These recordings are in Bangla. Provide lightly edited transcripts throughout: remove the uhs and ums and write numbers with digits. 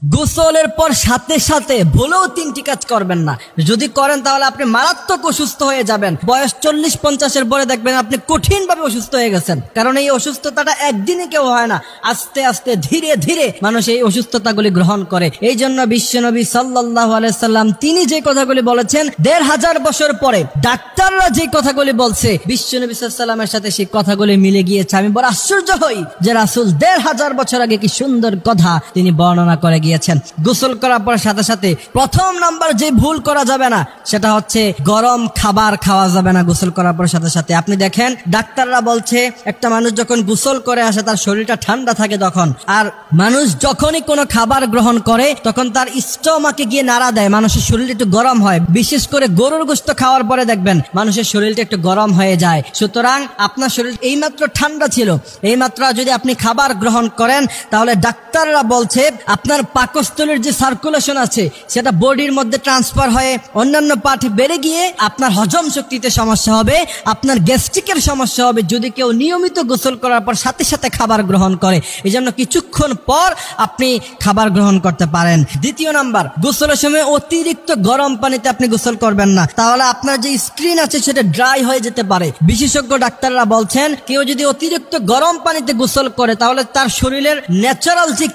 গোসলের পর সাথে সাথে ভুলেও তিনটি কাজ করবেন না। যদি করেন তাহলে আপনি মারাত্মক অসুস্থ হয়ে যাবেন। বয়স 40-50-এর পরে দেখবেন আপনি কঠিনভাবে অসুস্থ হয়ে গেছেন। কারণ এই অসুস্থতাটা একদিনে কেউ হয় না, আস্তে আস্তে ধীরে ধীরে মানুষ এই অসুস্থতাগুলি গ্রহণ করে। এই জন্য বিশ্বনবী সাল্লাল্লাহু আলাইহি সাল্লাম তিনি যে কথাগুলি বলেছেন 1500 বছর পরে ডাক্তাররা যে কথাগুলি বলছে বিশ্বনবী সাল্লাল্লাহু আলাইহি সাল্লামের সাথে সেই কথাগুলি মিলে গিয়েছে। আমি বড় আশ্চর্য হই যে রাসূল 1500 বছর আগে কি সুন্দর কথা তিনি বর্ণনা করে গিয়েছেন। গোসল করার পর সাথে সাথে প্রথম নাম্বার যে ভুল করা যাবে না সেটা হচ্ছে গরম খাবার খাওয়া যাবে না। গোসল করার পর সাথে সাথে আপনি দেখেন ডাক্তাররা বলছে একটা মানুষ যখন গোসল করে আসে তার শরীরটা ঠান্ডা থাকে তখন, আর মানুষ যখনই কোনো খাবার গ্রহণ করে তখন তার স্টমাকে গিয়ে নাড়া দেয়, মানুষের শরীর একটু গরম হয়। বিশেষ করে গরুর গোশত খাওয়ার পরে দেখবেন মানুষের শরীরটা একটু গরম হয়ে যায়। সুতরাং আপনার শরীর এইমাত্র ঠান্ডা ছিল, এইমাত্র যদি আপনি খাবার গ্রহণ করেন তাহলে ডাক্তাররা বলছে আপনার পাকস্থলীর যে সার্কুলেশন আছে সেটা বডির মধ্যে ট্রান্সফার হয়ে অন্যান্য পার্টে বেড়ে গিয়ে আপনার হজম শক্তিতে সমস্যা হবে, আপনার গ্যাস্ট্রিকের সমস্যা হবে যদি কেউ নিয়মিত গোসল করার পর সাথে সাথে খাবার গ্রহণ করে। এই জন্য কিছুক্ষণ পর আপনি খাবার গ্রহণ করতে পারেন। দ্বিতীয় নাম্বার, গোসলের সময় অতিরিক্ত গরম পানিতে আপনি গোসল করবেন না, তাহলে আপনার যে স্কিন আছে সেটা ড্রাই হয়ে যেতে পারে। বিশেষজ্ঞ ডাক্তাররা বলছেন কেউ যদি অতিরিক্ত গরম পানিতে গোসল করে তাহলে তার শরীরের ন্যাচারাল যে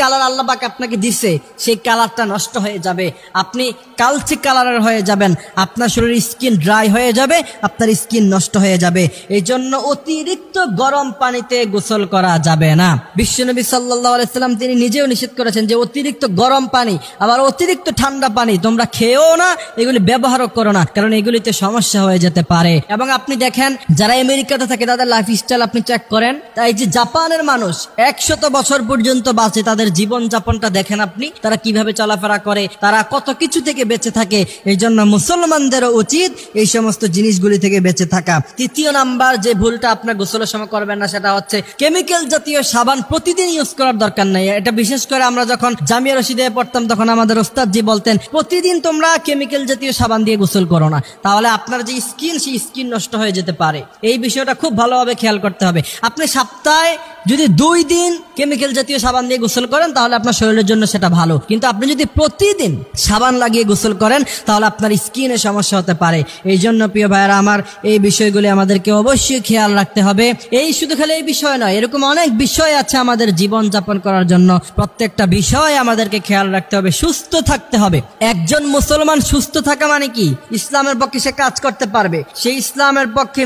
কালার আল্লাহ পাক আপনাকে দিছে সেই কালারটা নষ্ট হয়ে যাবে, আপনি কালচে কালারের হয়ে যাবেন, আপনার শরীরের স্কিন ড্রাই হয়ে যাবে, আপনার স্কিন নষ্ট হয়ে যাবে। এই জন্য অতিরিক্ত গরম পানিতে গোসল করা যাবে না। বিশ্বনবী সাল্লাল্লাহু আলাইহি সাল্লাম তিনি নিজেও নিষেধ করেছেন যে অতিরিক্ত গরম পানি আবার অতিরিক্ত ঠান্ডা পানি তোমরা খেয়েও না, এগুলি ব্যবহারও করো না, কারণ এগুলিতে সমস্যা হয়ে যেতে পারে। এবং আপনি দেখেন যারা আমেরিকাতে থাকে তাদের লাইফস্টাইল আপনি চেক করেন, তাই যে জাপানের মানুষ 100 বছর পর্যন্ত বাঁচে, তাদের জীবন যাপনটা দেখেন আপনি, তারা কিভাবে চলাফেরা করে, তারা কত কিছু থেকে বেঁচে থাকে। এই জন্য মুসলমানদেরও উচিত এই সমস্ত জিনিসগুলি থেকে বেঁচে থাকা। তৃতীয় নাম্বার যে ভুলটা আপনার গোসলের সময় করবেন না সেটা হচ্ছে কেমিক্যাল জাতীয় সাবান প্রতিদিন ইউজ করার দরকার নাই। এটা বিশেষ করে আমরা যখন জামিয়া রশিদে পড়তাম তখন আমাদের ওস্তাদজি বলতেন প্রতিদিন তোমরা কেমিক্যাল জাতীয় সাবান দিয়ে গোসল করো না, তাহলে আপনার যে স্কিন সেই স্কিন নষ্ট হয়ে যেতে পারে। এই বিষয়টা খুব ভালোভাবে খেয়াল করতে হবে। আপনি সপ্তাহে যদি 2 দিন কেমিক্যাল জাতীয় সাবান দিয়ে গোসল করেন তাহলে আপনার শরীরের জন্য সেটা ভালো, কিন্তু আপনি যদি প্রতিদিন সাবান লাগিয়ে গোসল করেন তাহলে আপনার স্কিনে সমস্যা হতে পারে। এই জন্য প্রিয় ভাইয়েরা আমার, এই বিষয়গুলি আমাদেরকে অবশ্যই খেয়াল রাখতে হবে। এই শুধু খালি এই বিষয় নয়, এরকম অনেক বিষয় আছে আমাদের জীবন যাপন করার জন্য, প্রত্যেকটা বিষয় আমাদেরকে খেয়াল রাখতে হবে, সুস্থ থাকতে হবে। একজন মুসলমান সুস্থ থাকা মানে কি? ইসলামের পক্ষে সে কাজ করতে পারবে, সেই ইসলামের পক্ষে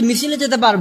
মিছিলে যেতে পারবে।